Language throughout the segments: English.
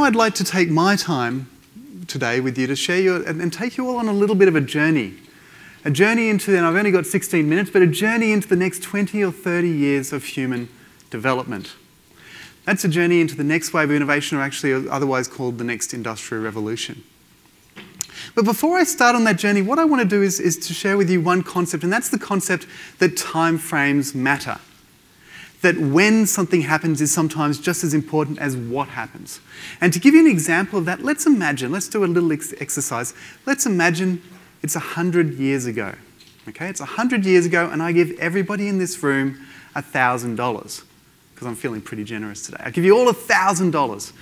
I'd like to take my time today with you to share and take you all on a little bit of a journey. A journey into, and I've only got 16 minutes, but a journey into the next 20 or 30 years of human development. That's a journey into the next wave of innovation, or actually otherwise called the next industrial revolution. But before I start on that journey, what I want to do is to share with you one concept, and that's the concept that time frames matter. That when something happens is sometimes just as important as what happens. And to give you an example of that, let's do a little exercise. Let's imagine it's 100 years ago. Okay, it's 100 years ago, and I give everybody in this room $1,000, because I'm feeling pretty generous today. I give you all $1,000,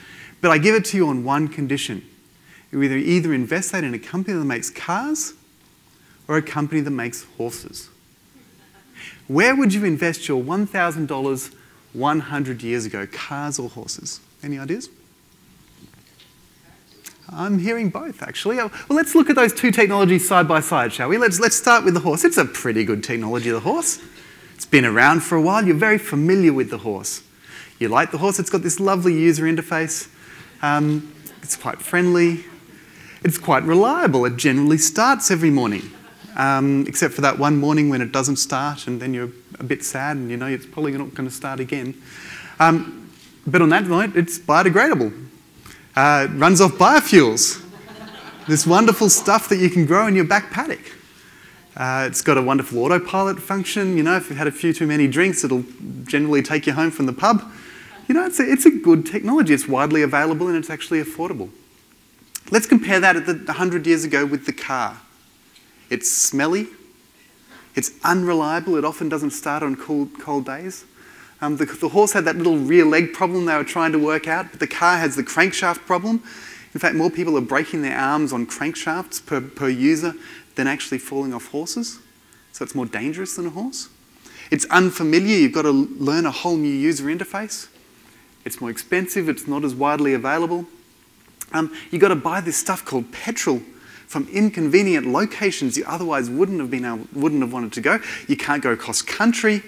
but I give it to you on one condition. You either invest that in a company that makes cars or a company that makes horses. Where would you invest your $1,000 100 years ago, cars or horses? Any ideas? I'm hearing both, actually. Well, let's look at those two technologies side by side, shall we? Let's start with the horse. It's a pretty good technology, the horse. It's been around for a while. You're very familiar with the horse. You like the horse. It's got this lovely user interface. It's quite friendly. It's quite reliable. It generally starts every morning, except for that one morning when it doesn't start, and then you're a bit sad and you know it's probably not going to start again. But on that note, it's biodegradable. It runs off biofuels, this wonderful stuff that you can grow in your back paddock. It's got a wonderful autopilot function. You know, if you've had a few too many drinks, it'll generally take you home from the pub. You know, it's a good technology. It's widely available and it's actually affordable. Let's compare that at 100 years ago with the car. It's smelly. It's unreliable. It often doesn't start on cold days. The horse had that little rear leg problem they were trying to work out, but the car has the crankshaft problem. In fact, more people are breaking their arms on crankshafts per user than actually falling off horses. So it's more dangerous than a horse. It's unfamiliar. You've got to learn a whole new user interface. It's more expensive. It's not as widely available. You've got to buy this stuff called petrol from inconvenient locations you otherwise wouldn't have wanted to go. You can't go cross country.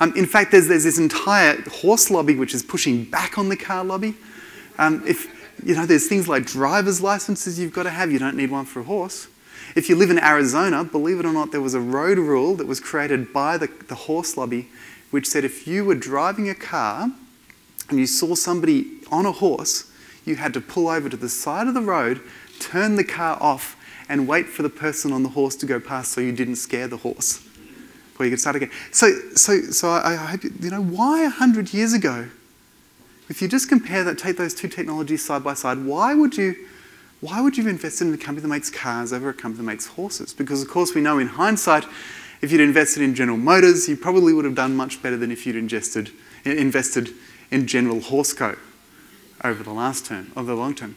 In fact, there's this entire horse lobby which is pushing back on the car lobby. There's things like driver's licenses you've got to have. You don't need one for a horse. If you live in Arizona, believe it or not, there was a road rule that was created by the horse lobby which said if you were driving a car and you saw somebody on a horse, you had to pull over to the side of the road, turn the car off, and wait for the person on the horse to go past so you didn't scare the horse before you could start again. So I hope, why 100 years ago? If you just compare that, take those two technologies side by side, why would you invest in a company that makes cars over a company that makes horses? Because, of course, we know in hindsight, if you'd invested in General Motors, you probably would have done much better than if you'd invested in General Horseco over the long term.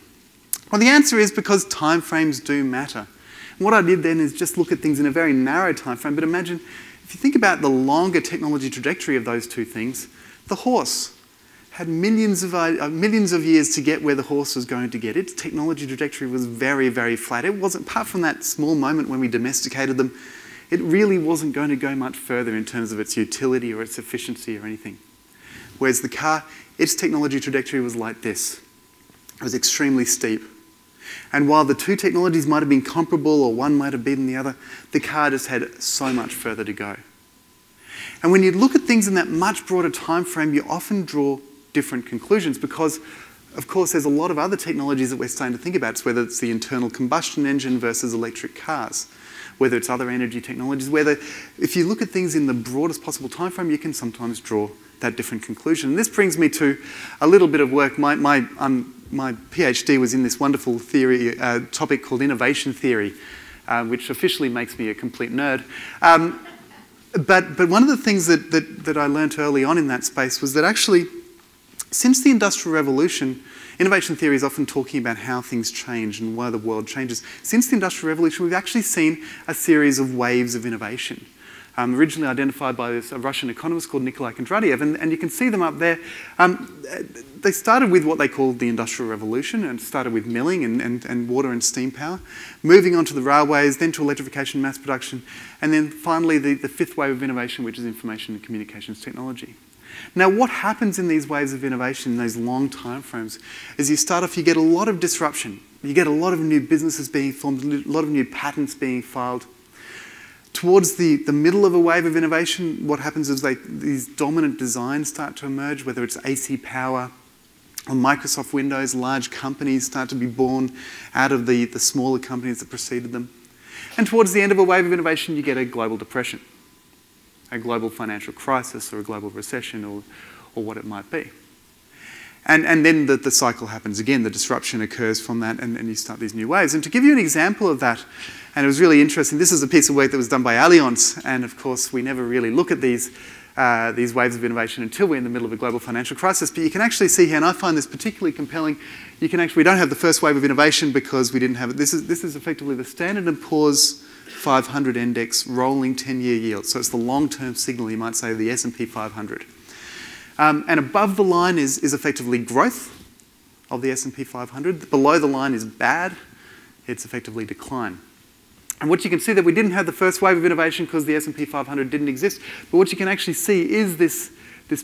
Well, the answer is because time frames do matter. And what I did then is just look at things in a very narrow time frame. But imagine, if you think about the longer technology trajectory of those two things, the horse had millions of years to get where the horse was going to get. Its technology trajectory was very, very flat. It wasn't, apart from that small moment when we domesticated them, it really wasn't going to go much further in terms of its utility or its efficiency or anything. Whereas the car, its technology trajectory was like this. It was extremely steep. And while the two technologies might have been comparable or one might have beaten the other, the car just had so much further to go. And when you look at things in that much broader time frame, you often draw different conclusions because, of course, there's a lot of other technologies that we're starting to think about, whether it's the internal combustion engine versus electric cars, whether it's other energy technologies, whether if you look at things in the broadest possible time frame, you can sometimes draw that different conclusion. And this brings me to a little bit of work. My PhD was in this wonderful theory topic called innovation theory, which officially makes me a complete nerd. But one of the things that I learnt early on in that space was that actually, since the Industrial Revolution, innovation theory is often talking about how things change and why the world changes. Since the Industrial Revolution, we've actually seen a series of waves of innovation. Originally identified by a Russian economist called Nikolai Kondratyev, and you can see them up there. They started with what they called the Industrial Revolution, and started with milling and water and steam power, moving on to the railways, then to electrification, mass production, and then finally the fifth wave of innovation, which is information and communications technology. Now, what happens in these waves of innovation, in those long time frames, is you start off, you get a lot of disruption. You get a lot of new businesses being formed, a lot of new patents being filed. Towards the middle of a wave of innovation, what happens is these dominant designs start to emerge, whether it's AC power or Microsoft Windows. Large companies start to be born out of the smaller companies that preceded them. And towards the end of a wave of innovation, you get a global depression, a global financial crisis, or a global recession, or what it might be. And then the cycle happens again. The disruption occurs from that, and you start these new waves. And to give you an example of that, and it was really interesting, this is a piece of work that was done by Allianz, and of course we never really look at these waves of innovation until we're in the middle of a global financial crisis. But you can actually see here, and I find this particularly compelling, we don't have the first wave of innovation because we didn't have it. This is effectively the Standard & Poor's 500 index rolling 10-year yield. So it's the long-term signal, you might say, of the S&P 500. And above the line is effectively growth of the S&P 500. Below the line is bad. It's effectively decline. And what you can see that we didn't have the first wave of innovation because the S&P 500 didn't exist. But what you can actually see is this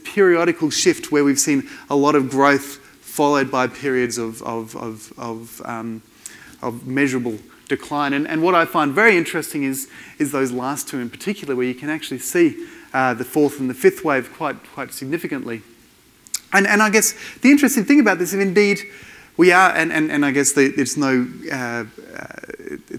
periodical shift where we've seen a lot of growth followed by periods of measurable decline. And what I find very interesting is those last two in particular, where you can actually see the fourth and the fifth wave quite significantly. And I guess the interesting thing about this is indeed we are, and I guess it's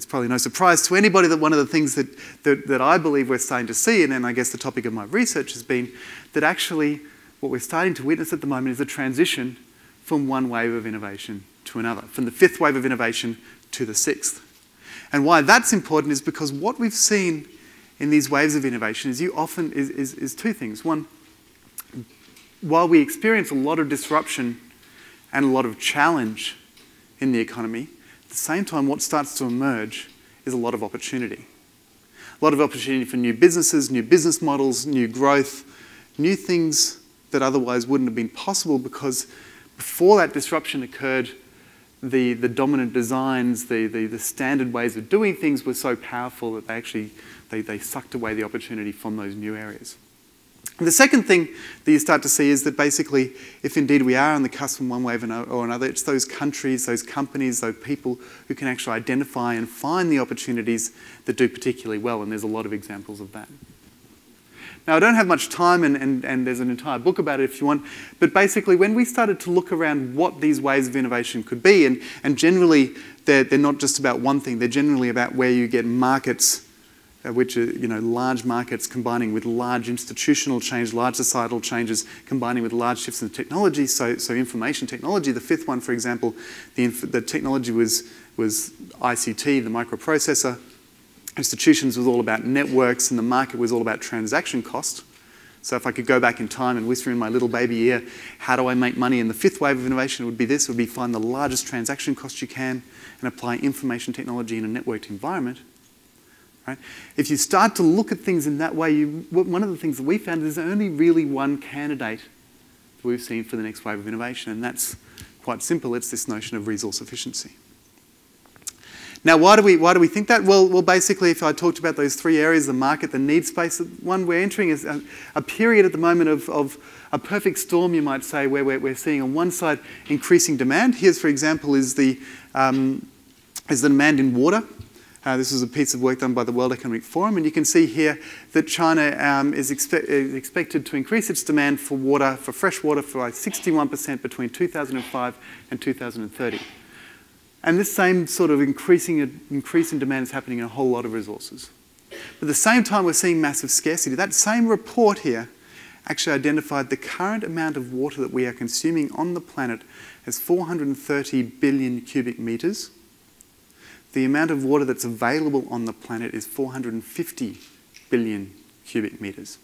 probably no surprise to anybody that one of the things that I believe we're starting to see, and I guess the topic of my research has been that actually what we're starting to witness at the moment is a transition from one wave of innovation to another, from the fifth wave of innovation to the sixth. And why that's important is because what we've seen in these waves of innovation is two things. One, while we experience a lot of disruption and a lot of challenge in the economy, at the same time what starts to emerge is a lot of opportunity. A lot of opportunity for new businesses, new business models, new growth, new things that otherwise wouldn't have been possible because before that disruption occurred, the dominant designs, the standard ways of doing things were so powerful that they sucked away the opportunity from those new areas. And the second thing that you start to see is that basically, if indeed we are on the cusp from one wave or another, it's those countries, those companies, those people who can actually identify and find the opportunities that do particularly well, and there's a lot of examples of that. Now, I don't have much time, and there's an entire book about it if you want, but basically when we started to look around what these waves of innovation could be, and generally they're not just about one thing, they're generally about where you get markets, which are large markets combining with large institutional change, large societal changes, combining with large shifts in technology, so information technology. The fifth one, for example, the technology was ICT, the microprocessor. Institutions was all about networks, and the market was all about transaction cost. So if I could go back in time and whisper in my little baby ear, how do I make money in the fifth wave of innovation? It would be this. It would be find the largest transaction cost you can and apply information technology in a networked environment. Right? If you start to look at things in that way, one of the things that we found is there's only really one candidate that we've seen for the next wave of innovation, and that's quite simple. It's this notion of resource efficiency. Now, why do we think that? Well, basically, if I talked about those three areas, the market, the need space, one we're entering is a period at the moment of a perfect storm, you might say, where we're seeing on one side increasing demand. Here's, for example, is the demand in water. This is a piece of work done by the World Economic Forum, and you can see here that China is expected to increase its demand for water, for fresh water, by 61% between 2005 and 2030. And this same sort of increase in demand is happening in a whole lot of resources. But at the same time, we're seeing massive scarcity. That same report here actually identified the current amount of water that we are consuming on the planet as 430 billion cubic meters. The amount of water that's available on the planet is 450 billion cubic meters.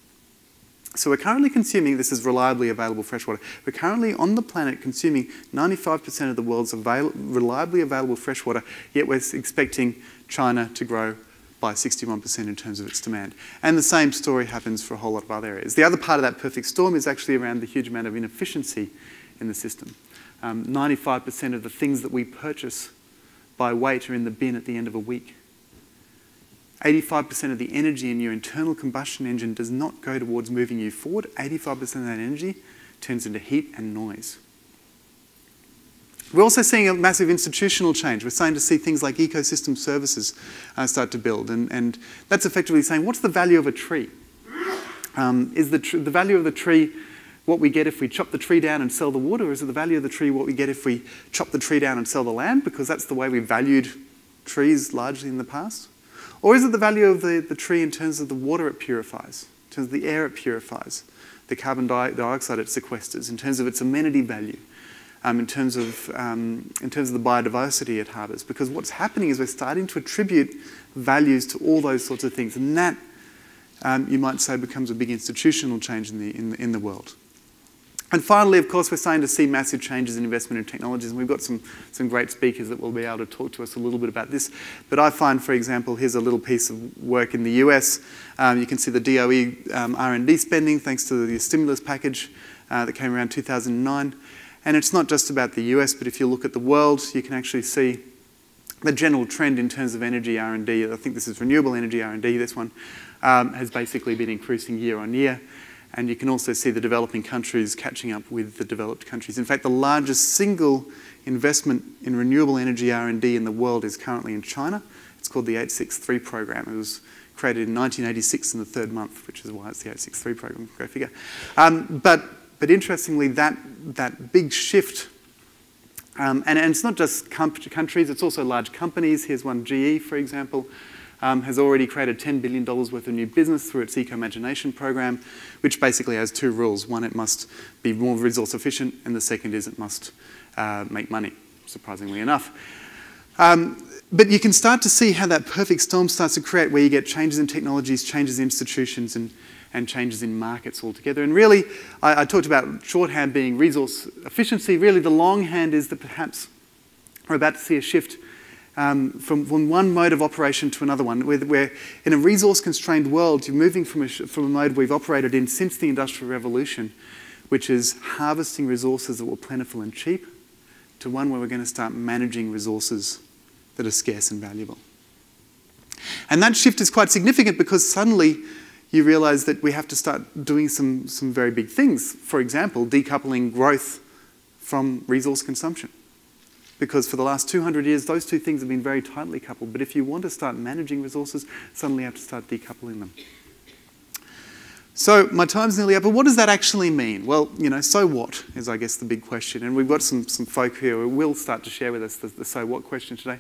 So we're currently consuming, this is reliably available fresh water, we're currently on the planet consuming 95% of the world's reliably available fresh water, yet we're expecting China to grow by 61% in terms of its demand. And the same story happens for a whole lot of other areas. The other part of that perfect storm is actually around the huge amount of inefficiency in the system. 95% of the things that we purchase by weight are in the bin at the end of a week. 85% of the energy in your internal combustion engine does not go towards moving you forward. 85% of that energy turns into heat and noise. We're also seeing a massive institutional change. We're starting to see things like ecosystem services start to build. And that's effectively saying, what's the value of a tree? Is the value of the tree what we get if we chop the tree down and sell the wood, or is it the value of the tree what we get if we chop the tree down and sell the land, because that's the way we valued trees largely in the past? Or is it the value of the tree in terms of the water it purifies, in terms of the air it purifies, the carbon dioxide it sequesters, in terms of its amenity value, in terms of the biodiversity it harbours? Because what's happening is we're starting to attribute values to all those sorts of things, and that, you might say, becomes a big institutional change in the world. And finally, of course, we're starting to see massive changes in investment in technologies, and we've got some great speakers that will be able to talk to us a little bit about this. But I find, for example, here's a little piece of work in the US. You can see the DOE R&D spending thanks to the stimulus package that came around 2009. And it's not just about the US, but if you look at the world, you can actually see the general trend in terms of energy R&D. I think this is renewable energy R&D, this one, has basically been increasing year on year. And you can also see the developing countries catching up with the developed countries. In fact, the largest single investment in renewable energy R&D in the world is currently in China. It's called the 863 program. It was created in 1986 in the third month, which is why it's the 863 program. Go figure. But interestingly, that big shift, and it's not just countries, it's also large companies. Here's one, GE, for example, has already created $10 billion worth of new business through its Eco-Imagination program, which basically has two rules. One, it must be more resource efficient, and the second is it must make money, surprisingly enough. But you can start to see how that perfect storm starts to create, where you get changes in technologies, changes in institutions, and changes in markets altogether. And really, I talked about shorthand being resource efficiency. Really, the longhand is that perhaps we're about to see a shift from one mode of operation to another one, where in a resource-constrained world, you're moving from a mode we've operated in since the Industrial Revolution, which is harvesting resources that were plentiful and cheap, to one where we're going to start managing resources that are scarce and valuable. And that shift is quite significant, because suddenly you realise that we have to start doing some very big things. For example, decoupling growth from resource consumption. Because for the last 200 years, those two things have been very tightly coupled. But if you want to start managing resources, suddenly you have to start decoupling them. So my time's nearly up, but what does that actually mean? Well, so what is, I guess, the big question. And we've got some folk here who will start to share with us the so what question today.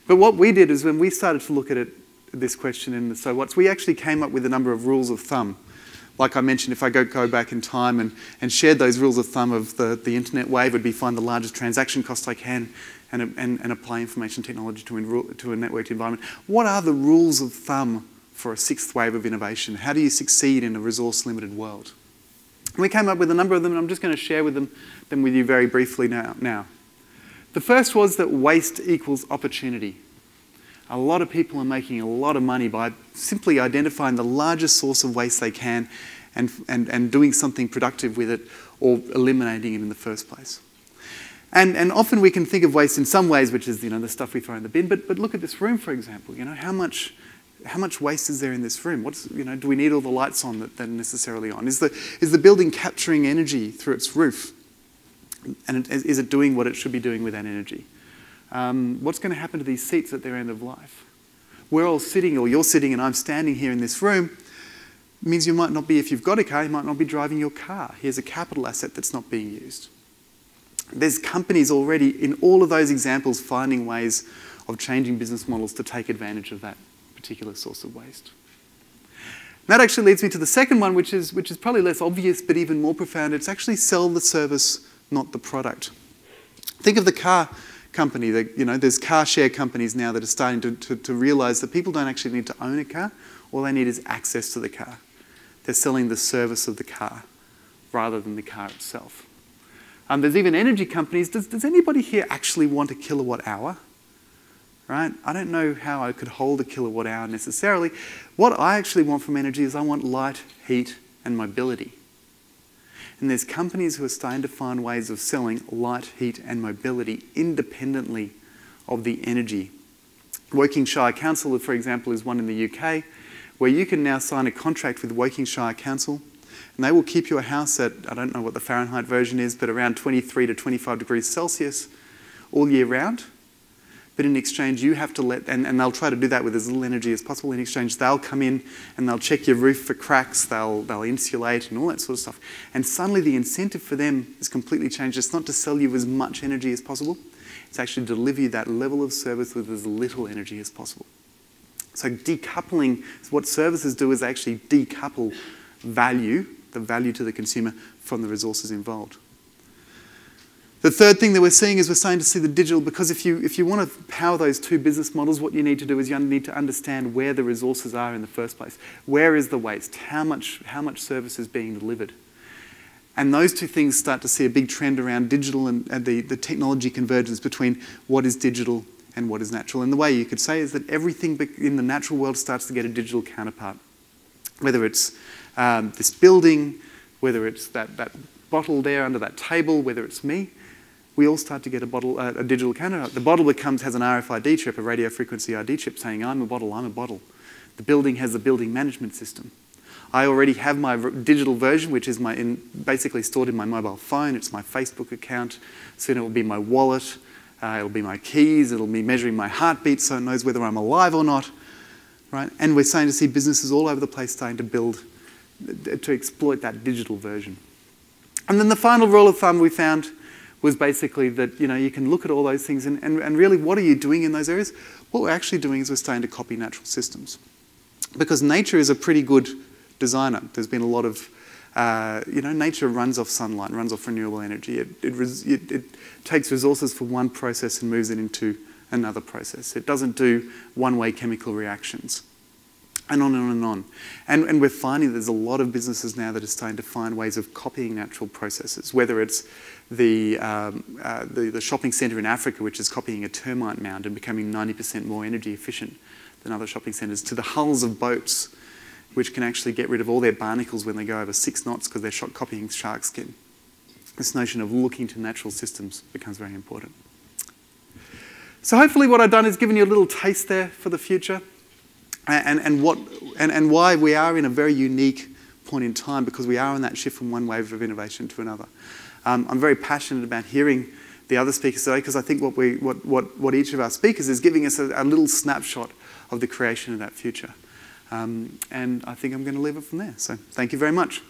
But what we did is, when we started to look at this question in the so what's, we actually came up with a number of rules of thumb. Like I mentioned, if I go back in time and shared those rules of thumb of the internet wave, would be find the largest transaction cost I can and apply information technology to a networked environment. What are the rules of thumb for a sixth wave of innovation? How do you succeed in a resource-limited world? And we came up with a number of them, and I'm just going to share them with you very briefly now. The first was that waste equals opportunity. A lot of people are making a lot of money by simply identifying the largest source of waste they can and doing something productive with it, or eliminating it in the first place. And often we can think of waste in some ways, which is the stuff we throw in the bin. But look at this room, for example. How much waste is there in this room? Do we need all the lights on that are necessarily on? Is the building capturing energy through its roof? And is it doing what it should be doing with that energy? What's going to happen to these seats at their end of life? We're all sitting, or you're sitting and I'm standing here in this room. It means you might not be, if you've got a car, you might not be driving your car. Here's a capital asset that's not being used. There's companies already in all of those examples finding ways of changing business models to take advantage of that particular source of waste. That actually leads me to the second one, which is probably less obvious but even more profound. It's actually sell the service, not the product. Think of the car company. There's car share companies now that are starting to realise that people don't actually need to own a car. All they need is access to the car. They're selling the service of the car rather than the car itself. There's even energy companies. Does anybody here actually want a kilowatt hour? Right? I don't know how I could hold a kilowatt hour necessarily. What I actually want from energy is I want light, heat, and mobility. And there's companies who are starting to find ways of selling light, heat, and mobility independently of the energy Woking Council, for example, is one in the UK, where you can now sign a contract with Woking Council, and they will keep your house at, I don't know what the Fahrenheit version is, but around 23 to 25 degrees Celsius all year round. But in exchange, you have to and they'll try to do that with as little energy as possible. In exchange, they'll come in and they'll check your roof for cracks, they'll insulate and all that sort of stuff. And suddenly the incentive for them is completely changed. It's not to sell you as much energy as possible. It's actually to deliver you that level of service with as little energy as possible. So decoupling, what services do is they actually decouple value, the value to the consumer, from the resources involved. The third thing that we're seeing is we're starting to see the digital, because if you want to power those two business models, what you need to do is you need to understand where the resources are in the first place. Where is the waste? How much service is being delivered? And those two things start to see a big trend around digital and the technology convergence between what is digital and what is natural. And the way you could say is that everything in the natural world starts to get a digital counterpart. Whether it's this building, whether it's that bottle there under that table, whether it's me, we all start to get a digital counterpart. The bottle has an RFID chip, a radio frequency ID chip, saying, I'm a bottle, I'm a bottle. The building has a building management system. I already have my digital version, which is basically stored in my mobile phone. It's my Facebook account. Soon it will be my wallet. It'll be my keys. It'll be measuring my heartbeat so it knows whether I'm alive or not. Right? And we're starting to see businesses all over the place starting to exploit that digital version. And then the final rule of thumb we found was basically that you can look at all those things and really what are you doing in those areas? What we're actually doing is we're starting to copy natural systems. Because nature is a pretty good designer. There's been a lot of, nature runs off sunlight, runs off renewable energy. It takes resources for one process and moves it into another process. It doesn't do one-way chemical reactions. And on and on and on. And we're finding there's a lot of businesses now that are starting to find ways of copying natural processes, whether it's the shopping centre in Africa, which is copying a termite mound and becoming 90% more energy efficient than other shopping centres, to the hulls of boats, which can actually get rid of all their barnacles when they go over 6 knots because they're copying shark skin. This notion of looking to natural systems becomes very important. So hopefully what I've done is given you a little taste there for the future. And why we are in a very unique point in time, because we are on that shift from one wave of innovation to another. I'm very passionate about hearing the other speakers today, because I think what each of our speakers is giving us a little snapshot of the creation of that future. And I think I'm going to leave it from there. So thank you very much.